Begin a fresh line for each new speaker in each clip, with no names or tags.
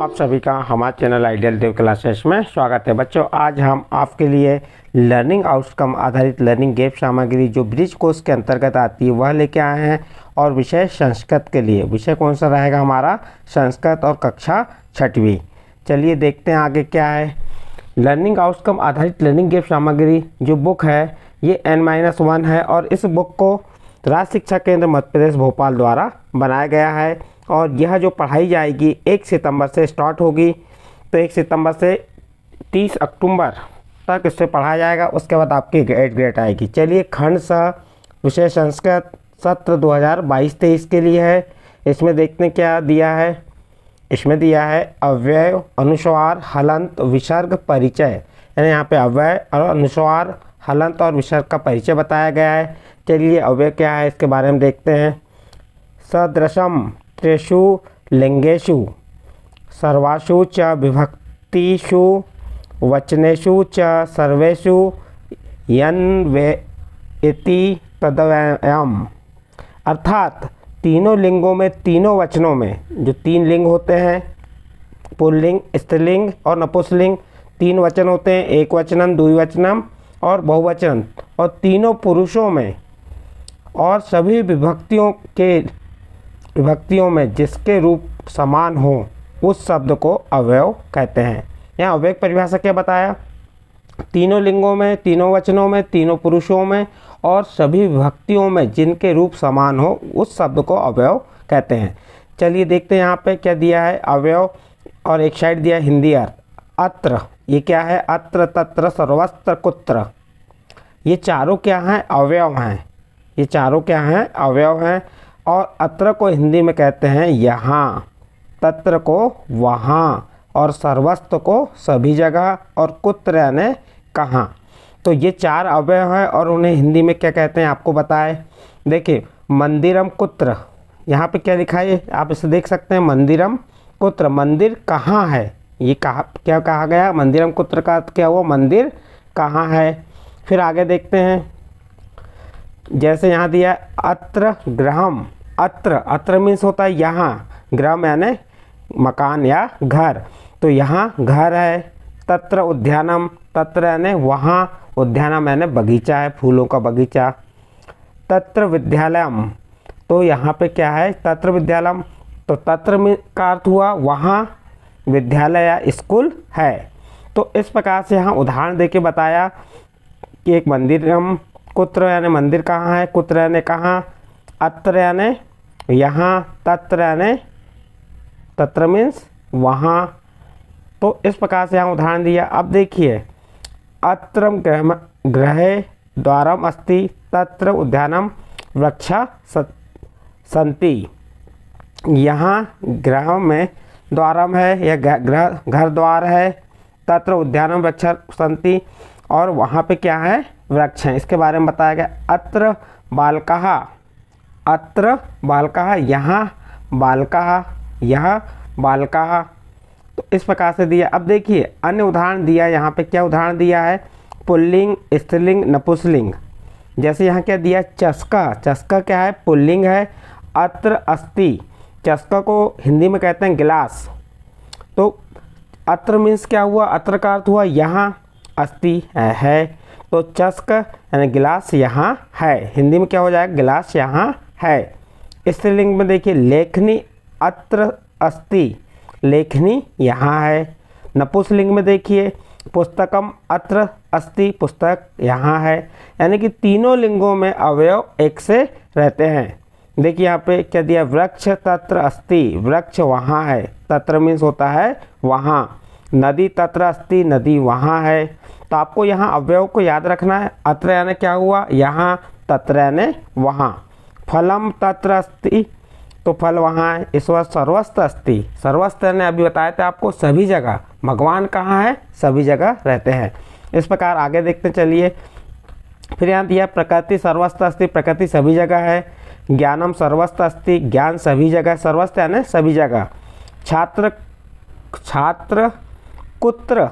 आप सभी का हमारे चैनल आइडियल देव क्लासेस में स्वागत है। बच्चों, आज हम आपके लिए लर्निंग आउटकम आधारित लर्निंग गेम सामग्री जो ब्रिज कोर्स के अंतर्गत आती है वह लेके आए हैं। और विषय संस्कृत के लिए विषय कौन सा रहेगा हमारा? संस्कृत और कक्षा 6वीं। चलिए देखते हैं आगे क्या है। लर्निंग आउटकम आधारित लर्निंग गेम सामग्री जो बुक है ये N-1 है और इस बुक को राज्य शिक्षा केंद्र मध्य प्रदेश भोपाल द्वारा बनाया गया है। और यह जो पढ़ाई जाएगी 1 सितंबर से स्टार्ट होगी, तो 1 सितंबर से 30 अक्टूबर तक इससे पढ़ाया जाएगा। उसके बाद आपकी ग्रेड आएगी। चलिए, खंड स विषय संस्कृत सत्र 2022-23 के लिए है। इसमें देखते हैं क्या दिया है। इसमें दिया है अव्यय, अनुस्वार, हलंत, विसर्ग, परिचय। यानी यहाँ पे अव्यय और अनुस्वार, हलंत और विसर्ग का परिचय बताया गया है। चलिए, अव्यय क्या है इसके बारे में देखते हैं। सदृशम त्रिषु लिंगेषु सर्वासु च विभक्तिषु वचनेषु च सर्वेषु यन्वेति तदव्ययम्। अर्थात तीनों लिंगों में, तीनों वचनों में, जो 3 लिंग होते हैं, पुल्लिंग, स्त्रीलिंग और नपुंसकलिंग, 3 वचन होते हैं, एक वचनम, द्विवचनम और बहुवचन, और तीनों पुरुषों में और सभी विभक्तियों में जिसके रूप समान हो उस शब्द को अवयव कहते हैं। यहाँ अवयव परिभाषा क्या बताया? तीनों लिंगों में, तीनों वचनों में, तीनों पुरुषों में और सभी विभक्तियों में जिनके रूप समान हो उस शब्द को अवयव कहते हैं। चलिए देखते हैं यहाँ पे क्या दिया है अवयव, और एक साइड दिया हिंदी अर्थ। अत्र, ये क्या है? अत्र, तत्र, सर्वत्र, कुत्र, ये चारों क्या हैं? अवयव हैं। ये चारों क्या हैं? अवयव हैं। और अत्र को हिंदी में कहते हैं यहाँ, तत्र को वहाँ, और सर्वस्त्र को सभी जगह, और कुत्र यानी कहाँ। तो ये 4 अवयव हैं और उन्हें हिंदी में क्या कहते हैं आपको बताएं। देखिए, मंदिरम कुत्र, यहाँ पे क्या लिखा है आप इसे देख सकते हैं। मंदिरम कुत्र, मंदिर कहाँ है, ये क्या कहा गया? मंदिरम कुत्र का क्या हुआ? मंदिर कहाँ है। फिर आगे देखते हैं, जैसे यहाँ दिया अत्र गृहम। अत्र मीन्स होता है यहाँ, गृह यानी मकान या घर, तो यहाँ घर है। तत्र उद्यानम, तत्र यानी वहाँ, उद्यानम यानी बगीचा है, फूलों का बगीचा। तत्र विद्यालयम, तो यहाँ पे क्या है? तत्र विद्यालयम, तो तत्र में का अर्थ हुआ वहाँ विद्यालय या स्कूल है। तो इस प्रकार से यहाँ उदाहरण देके बताया कि एक मंदिरम कुत्र यानी मंदिर कहाँ है, कुत्र यानी कहाँ, अत्र यानी यहाँ, तत्र यानी तत्र मीन्स वहाँ। तो इस प्रकार से यहाँ उदाहरण दिया। अब देखिए, अत्र गृहे द्वारम अस्ति, तत्र उद्यानम वृक्षा सन्ति। यहाँ गृह में द्वारम है, यह घर द्वार है, तत्र उद्यानम वृक्षा सन्ति, और वहाँ पे क्या है? वृक्ष हैं। इसके बारे में बताया गया। अत्र बालकः, अत्र बालकः, यहाँ बालकः, यह बालकः। तो इस प्रकार से दिया। अब देखिए अन्य उदाहरण दिया। यहाँ पे क्या उदाहरण दिया है? पुल्लिंग, स्त्रीलिंग, नपुंसकलिंग। जैसे यहाँ क्या दिया? चस्का, चस्का क्या है? पुल्लिंग है। अत्र अस्ति, चस्का को हिंदी में कहते हैं गिलास। तो अत्र मीन्स क्या हुआ? अत्र का अर्थ हुआ यहाँ, अस्ति है, तो चस्क यानी गिलास यहाँ है। हिंदी में क्या हो जाएगा? गिलास यहाँ है। स्त्रीलिंग में देखिए, लेखनी अत्र अस्ति, लेखनी यहाँ है। नपुंसकलिंग में देखिए, पुस्तकम अत्र अस्ति, पुस्तक यहाँ है। यानी कि तीनों लिंगों में अवयव एक से रहते हैं। देखिए यहाँ पे क्या दिया? वृक्ष तत्र अस्ति, वृक्ष वहाँ है, तत्र मीन्स होता है वहाँ। नदी तत्र अस्ति, नदी वहाँ है। तो आपको यहाँ अवयव को याद रखना है। अत्र यानी क्या हुआ? यहाँ, तत्र यानी वहाँ। फलम तत्र अस्ति, तो फल वहाँ है। इस बार सर्वस्त्र अस्ति, सर्वस्त्र ने अभी बताया था आपको सभी जगह। भगवान कहाँ है? सभी जगह रहते हैं। इस प्रकार आगे देखते चलिए। फिर यहाँ दिया प्रकृति सर्वस्त्र अस्ति, प्रकृति सभी जगह है। ज्ञानम सर्वस्त्र अस्ति, ज्ञान सभी जगह, सर्वस्त्र यानी सभी जगह। छात्र कुत्र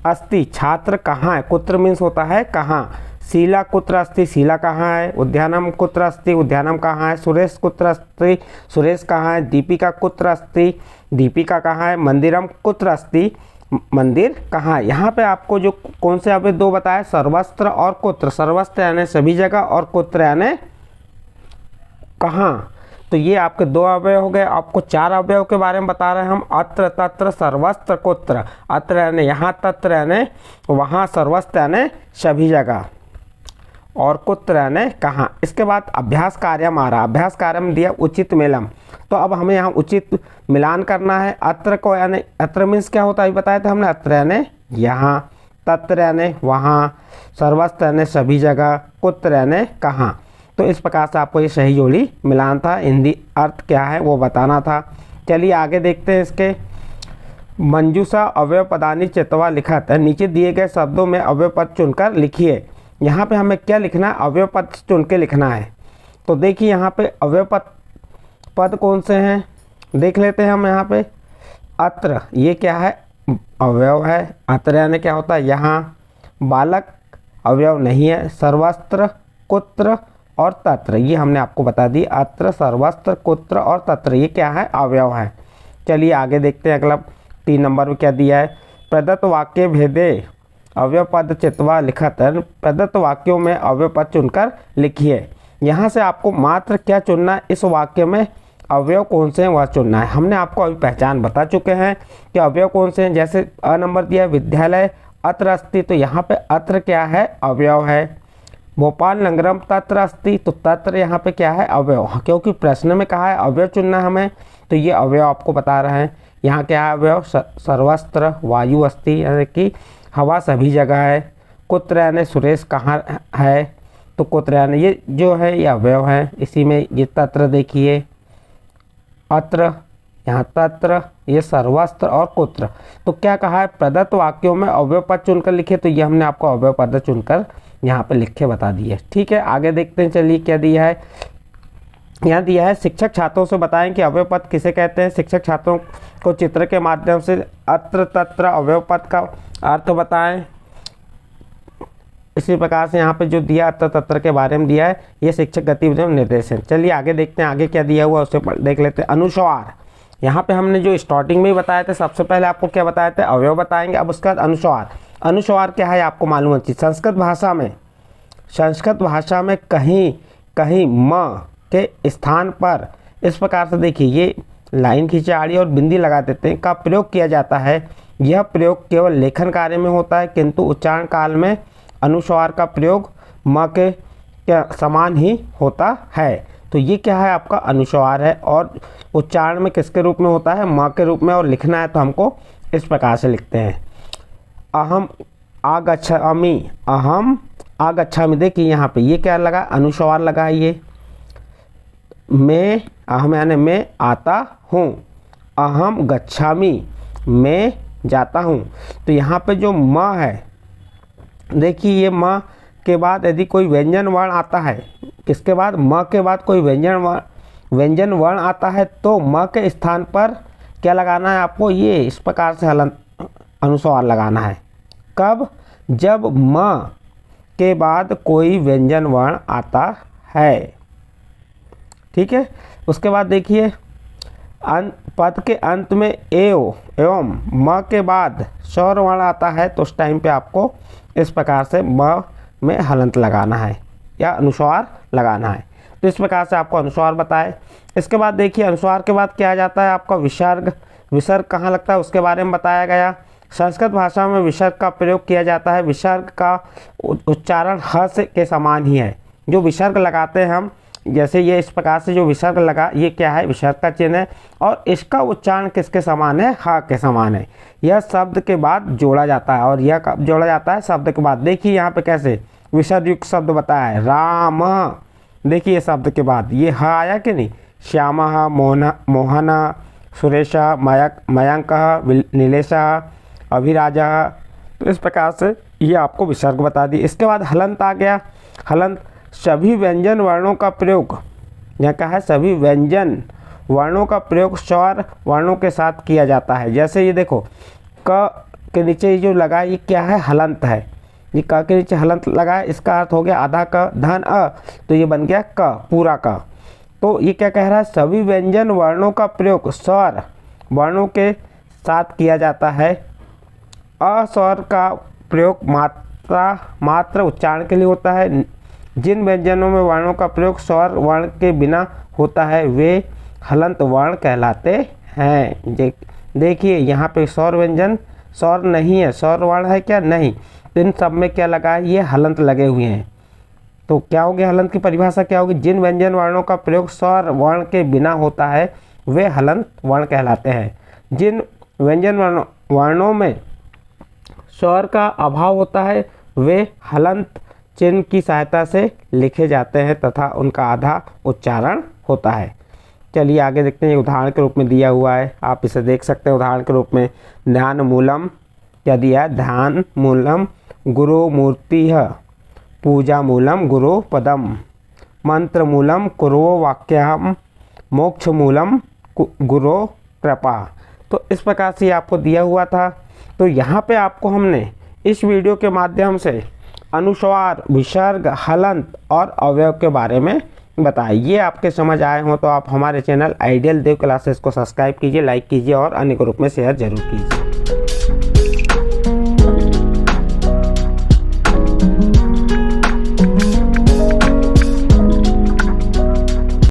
अस्ति, छात्र कहाँ है? कुत्र मीन्स होता है कहाँ। शीला कुत्र अस्ति, शीला कहाँ है। उद्यानम कुत्र अस्ति, उद्यानम कहाँ है। सुरेश कुत्र अस्ति, सुरेश कहाँ है। दीपिका कुत्र अस्ति, दीपिका कहाँ है, मंदिरम कुत्र अस्ति, मंदिर कहाँ है। यहाँ पे आपको जो कौन से अवयव दो बताया, सर्वस्त्र और कुत्र। सर्वस्त्र यानी सभी जगह और कुत्र यानी कहाँ। तो ये आपके दो अवयव हो गए। आपको चार अवयव के बारे में बता रहे हैं हम, अत्र तत्र सर्वस्त्र कुत्र। अत्र यानी यहाँ, तत्र यानी वहाँ, सर्वस्त्र यानी सभी जगह और कुत्र यानी कहाँ। इसके बाद अभ्यास कार्यम आ रहा। अभ्यास कार्यम दिया उचित मेलम। तो अब हमें यहाँ उचित मिलान करना है। अत्र को यानी, अत्र मीन्स क्या होता है अभी बताया था हमने, अत्र यानी यहाँ, तत्र यानी वहाँ, सर्वस्त्र यानी सभी जगह, कुत्र यानी कहाँ। तो इस प्रकार से आपको ये सही जोड़ी मिलान था, हिंदी अर्थ क्या है वो बताना था। चलिए आगे देखते हैं इसके। मंजूषा अवयव पदानी चित्वा लिखत है, नीचे दिए गए शब्दों में अवयव पद चुनकर लिखिए। यहाँ पे हमें क्या लिखना है, अवयव पद चुन के लिखना है। तो देखिए यहाँ पे अवयव पद कौन से हैं देख लेते हैं हम। यहाँ पे अत्र, ये क्या है, अवयव है। अत्र यानी क्या होता है यहाँ, बालक अवयव नहीं है। सर्वस्त्र, कुत्र और तत्र, ये हमने आपको बता दी। अत्र, सर्वस्त्र, कुत्र और तत्र, ये क्या है, अवयव है। चलिए आगे देखते हैं अगला 3 नंबर में क्या दिया है। प्रदत्त वाक्य भेदे अवयव पद चित्वा लिखत है, प्रदत्त वाक्यों में अवयव पद चुनकर लिखिए। यहाँ से आपको मात्र क्या चुनना है, इस वाक्य में अवयव कौन से हैं वह चुनना है। हमने आपको अभी पहचान बता चुके हैं कि अवयव कौन से हैं। जैसे अ नंबर दिया विद्यालय अत्र अस्ति, तो यहाँ पे अत्र क्या है, अवयव है। भोपाल नगरम तत्र अस्ति, तो तत्र यहाँ पे क्या है, अवयव। क्योंकि प्रश्न में कहा है अवयव चुनना हमें, तो ये अवयव आपको बता रहे हैं। यहाँ क्या है अवयव, सर्वस्त्र, वायु अस्ति यानी कि हवा सभी जगह है। कुत्र यानी सुरेश कहाँ है, तो कुत्र यानी ये जो है ये अवयव है। इसी में ये तत्र देखिए, अत्र, यहाँ तत्र, ये सर्वस्त्र और कुत्र। तो क्या कहा है, प्रदत्त वाक्यों में अवयव पद चुनकर लिखे, तो ये हमने आपको अवयव पद चुनकर यहाँ पे लिख के बता दिए। ठीक है, आगे देखते हैं। चलिए क्या दिया है, यहाँ दिया है शिक्षक छात्रों से बताएं कि अवयव पद किसे कहते हैं। शिक्षक छात्रों को चित्र के माध्यम से अत्र तत्र अवयव पद का अर्थ बताएं। इसी प्रकार से यहाँ पे जो दिया अत्र तत्र के बारे में दिया है, ये शिक्षक गतिविधियों में निर्देश है। चलिए आगे देखते हैं, आगे क्या दिया हुआ उसे देख लेते हैं। अनुस्वार, यहाँ पे हमने जो स्टार्टिंग में ही बताए थे, सबसे पहले आपको क्या बताए थे, अवयव बताएंगे। अब उसके बाद अनुस्वार। अनुस्वार क्या है आपको मालूम है। संस्कृत भाषा में कहीं कहीं म के स्थान पर इस प्रकार से देखिए, ये लाइन खींचे आड़ी और बिंदी लगा देते हैं, का प्रयोग किया जाता है। यह प्रयोग केवल लेखन कार्य में होता है, किंतु उच्चारण काल में अनुस्वार का प्रयोग म के समान ही होता है। तो ये क्या है आपका अनुस्वार है, और उच्चारण में किसके रूप में होता है, म के रूप में। और लिखना है तो हमको इस प्रकार से लिखते हैं, अहम आगच्छामि, अहम आगच्छामि। देखिए यहाँ पे ये क्या लगा, अनुस्वार लगा। ये मैं, अहम यानी मैं आता हूँ, अहम गच्छामि, मैं जाता हूँ। तो यहाँ पे जो म है, देखिए ये म के बाद यदि कोई व्यंजन वर्ण आता है, किसके बाद, म के बाद कोई व्यंजन वर्ण आता है, तो म के स्थान पर क्या लगाना है आपको, ये इस प्रकार से हलंत अनुस्वार लगाना है। कब, जब म के बाद कोई व्यंजन वर्ण आता है। ठीक है, उसके बाद देखिए पद के अंत में एवं म के बाद स्वर वर्ण आता है, तो उस टाइम पे आपको इस प्रकार से म में हलंत लगाना है या अनुस्वार लगाना है। तो इस प्रकार से आपको अनुस्वार बताए। इसके बाद देखिए अनुस्वार के बाद क्या आ जाता है आपका विसर्ग। विसर्ग कहाँ लगता है उसके बारे में बताया गया। संस्कृत भाषा में विसर्ग का प्रयोग किया जाता है। विसर्ग का उच्चारण ह से के समान ही है। जो विसर्ग लगाते हैं हम, जैसे ये इस प्रकार से जो विसर्ग लगा, ये क्या है, विसर्ग का चिन्ह है, और इसका उच्चारण किसके समान है, ह के समान है। यह शब्द के बाद जोड़ा जाता है, और यह कब जोड़ा जाता है, शब्द के बाद। देखिए यहाँ पे कैसे विसर्ग युक्त शब्द बताया है, राम। देखिए शब्द के बाद ये ह आया कि नहीं, श्यामा, मोहना, सुरेश, मयंक, नीलेश, अभिराजा। तो इस प्रकार से ये आपको विसर्ग बता दी। इसके बाद हलंत आ गया। हलंत सभी व्यंजन वर्णों का प्रयोग, यहाँ कहा है सभी व्यंजन वर्णों का प्रयोग स्वर वर्णों के साथ किया जाता है। जैसे ये देखो क के नीचे ये जो लगा, ये क्या है, हलंत है। ये क के नीचे हलंत लगा है, इसका अर्थ हो गया आधा क धन अ, तो ये बन गया क, पूरा क। तो ये क्या कह रहा है, सभी व्यंजन वर्णों का प्रयोग स्वर वर्णों के साथ किया जाता है। अ स्वर का प्रयोग मात्र उच्चारण के लिए होता है। जिन व्यंजनों में वर्णों का प्रयोग स्वर वर्ण के बिना होता है वे हलंत वर्ण कहलाते हैं। देखिए यहाँ पे स्वर व्यंजन स्वर नहीं है, स्वर वर्ण है क्या? नहीं। तो इन सब में क्या लगा है? ये हलंत लगे हुए हैं। तो क्या होगी हलंत की परिभाषा क्या होगी? जिन व्यंजन वर्णों का प्रयोग स्वर वर्ण के बिना होता है वे हलंत वर्ण कहलाते हैं। जिन व्यंजन वर्णों में स्वर का अभाव होता है वे हलंत चिन्ह की सहायता से लिखे जाते हैं तथा उनका आधा उच्चारण होता है। चलिए आगे देखते हैं। उदाहरण के रूप में दिया हुआ है, आप इसे देख सकते हैं। उदाहरण के रूप में ध्यान मूलम क्या दिया है? ध्यान मूलम गुरु मूर्ति पूजा मूलम गुरु पदम मंत्र मूलम कुरो वाक्यम मोक्ष मूलम गुरु कृपा। तो इस प्रकार से आपको दिया हुआ था। तो यहाँ पे आपको हमने इस वीडियो के माध्यम से अनुस्वार, विसर्ग, हलंत और अवयव के बारे में बताया। ये आपके समझ आए हो तो आप हमारे चैनल आइडियल देव क्लासेस को सब्सक्राइब कीजिए, लाइक कीजिए और अन्य ग्रुप में शेयर जरूर कीजिए।